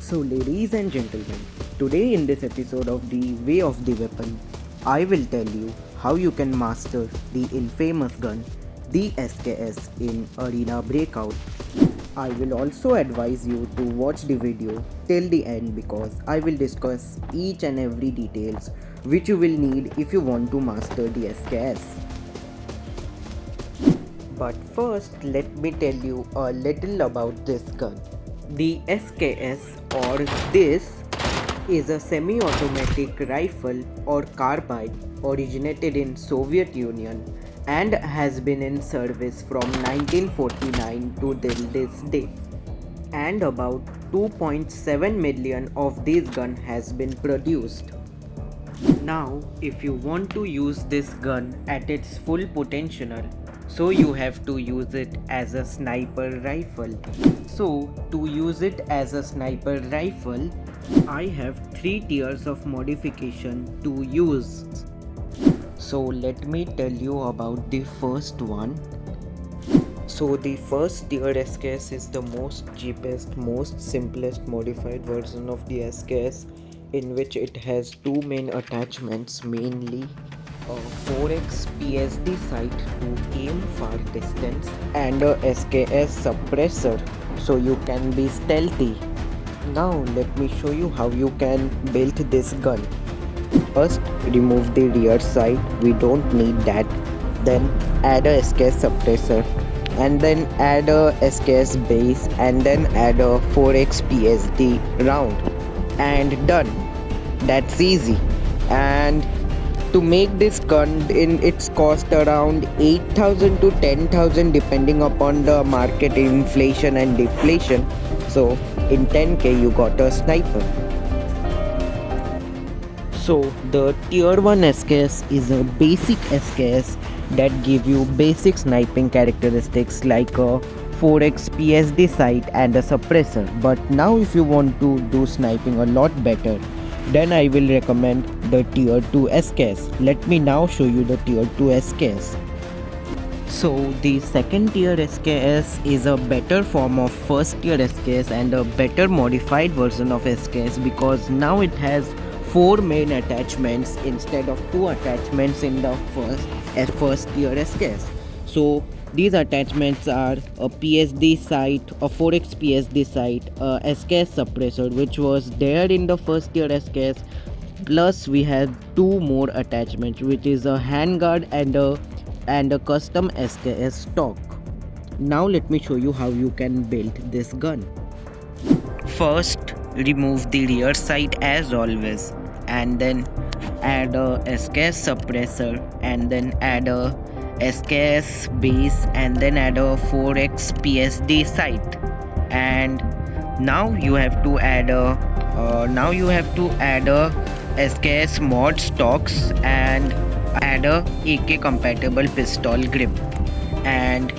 So ladies and gentlemen, today in this episode of the Way of the Weapon, I will tell you how you can master the infamous gun, the SKS in ArenaBreakout. I will also advise you to watch the video till the end because I will discuss each and every details which you will need if you want to master the SKS. But first, let me tell you a little about this gun. The SKS or this is a semi-automatic rifle or carbine originated in Soviet Union and has been in service from 1949 to till this day. And about 2.7 million of these gun has been produced. Now, if you want to use this gun at its full potential, so you have to use it as a sniper rifle. So to use it as a sniper rifle, I have 3 tiers of modification to use. So let me tell you about the first one. So the first tier SKS is the most cheapest, most simplest modified version of the SKS, in which it has 2 main attachments, mainly a 4x PSD sight to aim far distance and a SKS suppressor so you can be stealthy. Now let me show you how you can build this gun. First, remove the rear sight, we don't need that. Then add a SKS suppressor and then add a SKS base and then add a 4x PSD round and done. That's easy. And to make this gun, its cost around 8,000 to 10,000 depending upon the market inflation and deflation. So in 10k you got a sniper. So the tier 1 SKS is a basic SKS that give you basic sniping characteristics like a 4x PSD sight and a suppressor. But now if you want to do sniping a lot better, then I will recommend the tier 2 SKS. Let me now show you the tier 2 SKS. So the second tier SKS is a better form of first tier SKS and a better modified version of SKS because now it has 4 main attachments instead of 2 attachments in the first tier SKS. So these attachments are a PSD sight, a 4x PSD sight, a SKS suppressor which was there in the first tier SKS, plus we have 2 more attachments which is a handguard and a custom SKS stock. Now let me show you how you can build this gun. First, remove the rear sight as always and then add a SKS suppressor and then add a SKS base and then add a 4x PSD sight, and now you have to add a SKS mod stocks and add a AK compatible pistol grip, and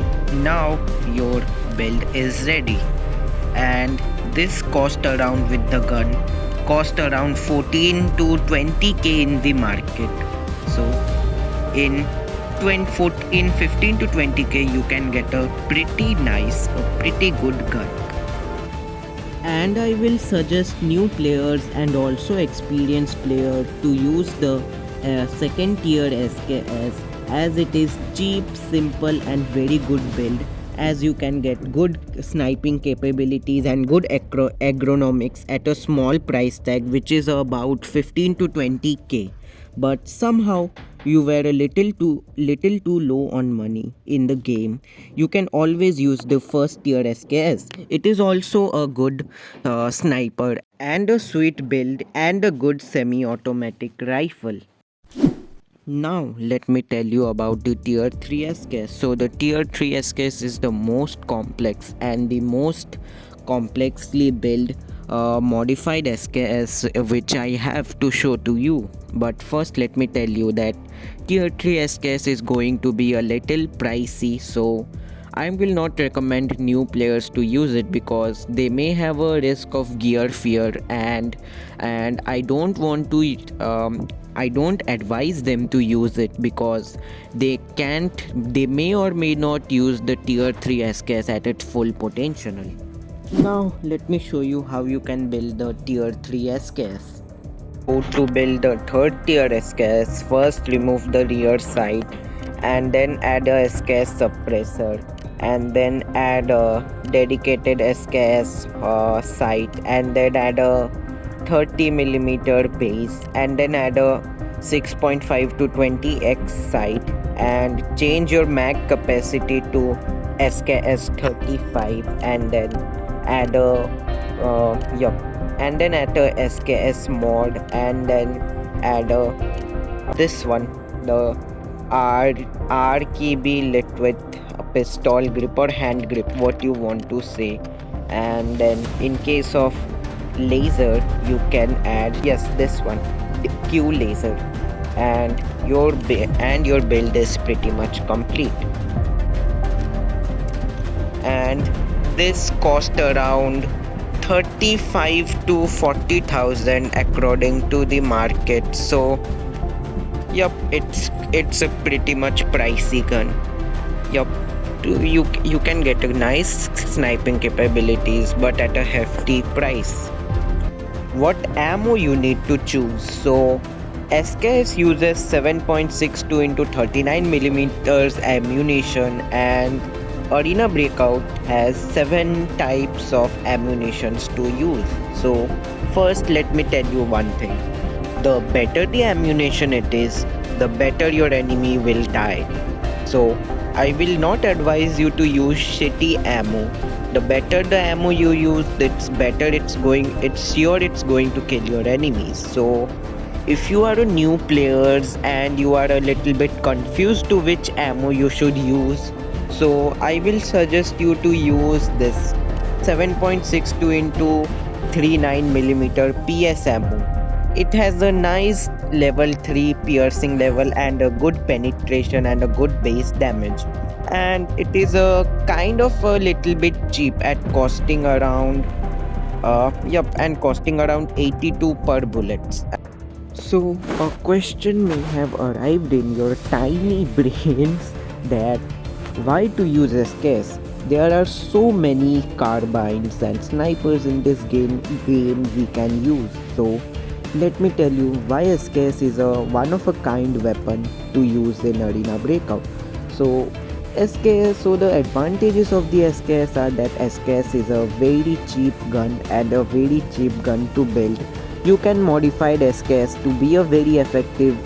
now your build is ready. And this cost around with the gun cost around 14 to 20k in the market. So in 15 to 20k you can get a pretty good gun. And I will suggest new players and also experienced players to use the second tier SKS as it is cheap, simple and very good build, as you can get good sniping capabilities and good agronomics at a small price tag which is about 15 to 20k. But somehow you were a little too low on money in the game, you can always use the first tier SKS. It is also a good sniper and a sweet build and a good semi-automatic rifle. Now let me tell you about the tier 3 SKS. So the tier 3 SKS is the most complex and the most complexly built modified SKS which I have to show to you. But first let me tell you that tier 3 SKS is going to be a little pricey, so I will not recommend new players to use it because they may have a risk of gear fear, and I don't advise them to use it because they may or may not use the tier 3 SKS at its full potential. Now let me show you how you can build the tier 3 SKS. So to build the third tier SKS, first remove the rear sight and then add a SKS suppressor and then add a dedicated SKS sight and then add a 30mm base and then add a 6.5 to 20x sight and change your mag capacity to SKS 35 and then add a yup and then add a SKS mod and then add a this one, the RKB lit with a pistol grip or hand grip, what you want to say. And then in case of laser you can add yes this one, the Q laser, and your build is pretty much complete. And this cost around 35 to 40,000 according to the market. So yup, it's a pretty much pricey gun. Yup, you can get a nice sniping capabilities but at a hefty price. What ammo you need to choose? So SKS uses 7.62 into 39mm ammunition and ArenaBreakout has 7 types of ammunitions to use. So first let me tell you one thing. The better the ammunition it is, the better your enemy will die. So I will not advise you to use shitty ammo. The better the ammo you use, it's better it's sure it's going to kill your enemies. So if you are a new player and you are a little bit confused to which ammo you should use, so I will suggest you to use this 7.62 into 39mm PS ammo. It has a nice level 3 piercing level and a good penetration and a good base damage, and it is a kind of a little bit cheap at costing around costing around 82 per bullets. So a question may have arrived in your tiny brains that why to use SKS? There are so many carbines and snipers in this game we can use. So let me tell you why SKS is a one of a kind weapon to use in ArenaBreakout. So the advantages of the SKS are that SKS is a very cheap gun and a very cheap gun to build. You can modify the SKS to be a very effective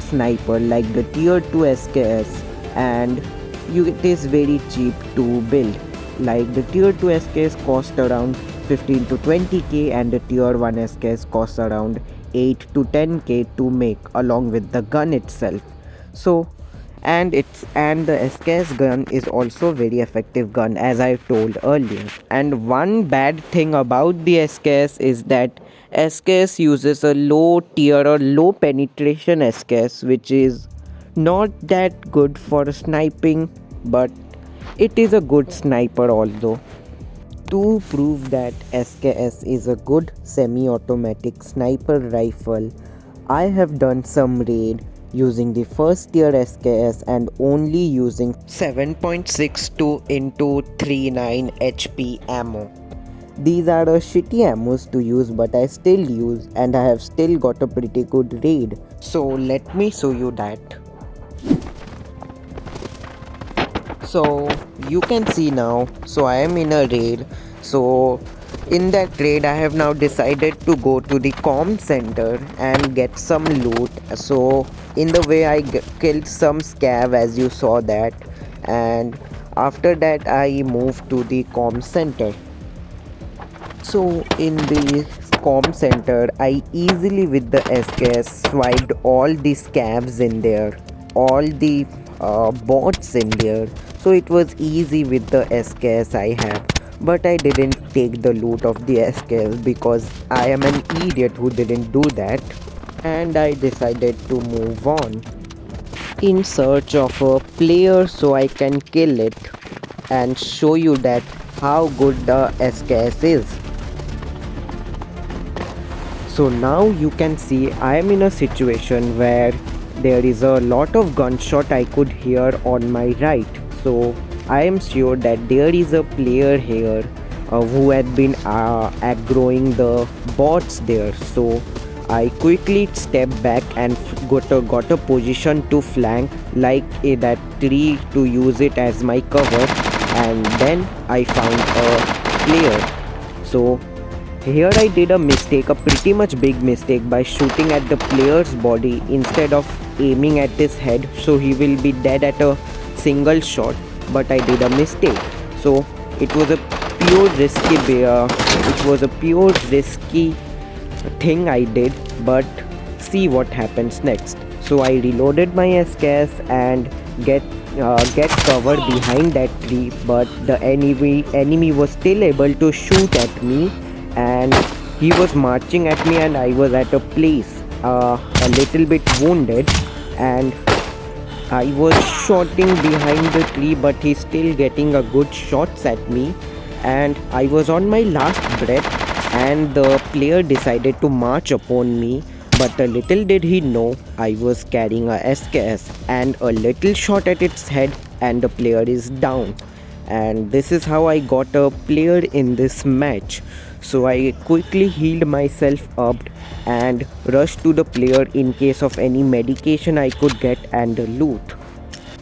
sniper like the tier 2 SKS, and it is very cheap to build. Like the tier 2 SKS cost around 15 to 20k and the tier 1 SKS costs around 8 to 10k to make along with the gun itself. So and the SKS gun is also very effective gun as I told earlier. And one bad thing about the SKS is that SKS uses a low tier or low penetration SKS, which is not that good for sniping, but it is a good sniper although. To prove that SKS is a good semi-automatic sniper rifle, I have done some raid using the first tier SKS and only using 7.62 into 39 HP ammo. These are a shitty ammos to use, but I still use and I have still got a pretty good raid. So let me show you that. So you can see now, so I am in a raid. So in that raid I have now decided to go to the comm center and get some loot. So in the way I killed some scav as you saw that, and after that I moved to the comm center. So in the comm center I easily with the SKS swiped all the scavs in there, all the bots in there. So it was easy with the SKS I have, but I didn't take the loot of the SKS because I am an idiot who didn't do that, and I decided to move on in search of a player so I can kill it and show you that how good the SKS is. So now you can see I am in a situation where there is a lot of gunshot I could hear on my right. So I am sure that there is a player here who had been aggroing the bots there. So I quickly stepped back and got a position to flank like that tree to use it as my cover, and then I found a player. So here I did a mistake, a pretty much big mistake, by shooting at the player's body instead of aiming at his head, so he will be dead at a single shot. But I did a mistake. So it was a pure it was a pure risky thing I did, but see what happens next. So I reloaded my SKS and get covered behind that tree, but the enemy was still able to shoot at me, and he was marching at me, and I was at a place a little bit wounded, and I was shooting behind the tree, but he's still getting a good shots at me, and I was on my last breath, and the player decided to march upon me. But a little did he know I was carrying a SKS, and a little shot at its head, and the player is down. And this is how I got a player in this match. So I quickly healed myself up and rushed to the player in case of any medication I could get and loot.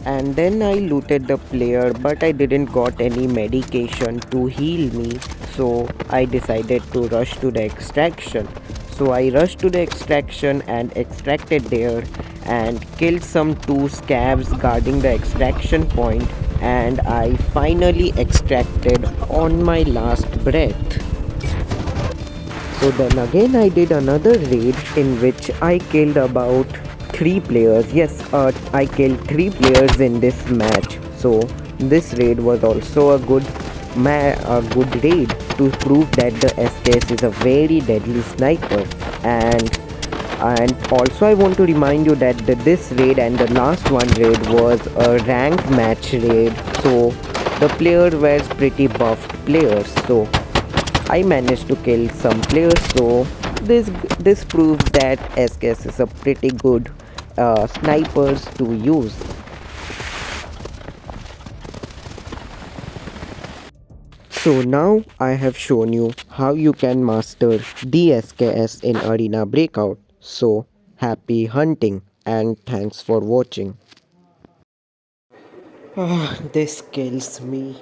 And then I looted the player, but I didn't got any medication to heal me, so I decided to rush to the extraction. So I rushed to the extraction and extracted there and killed some two scavs guarding the extraction point, and I finally extracted on my last breath. So then again I did another raid in which I killed about 3 players. Yes, I killed 3 players in this match. So this raid was also a good raid to prove that the SKS is a very deadly sniper. And also I want to remind you that this raid and the last one raid was a ranked match raid. So the players were pretty buffed players. So I managed to kill some players, so this proves that SKS is a pretty good snipers to use. So now I have shown you how you can master the SKS in Arena Breakout. So happy hunting and thanks for watching. This kills me.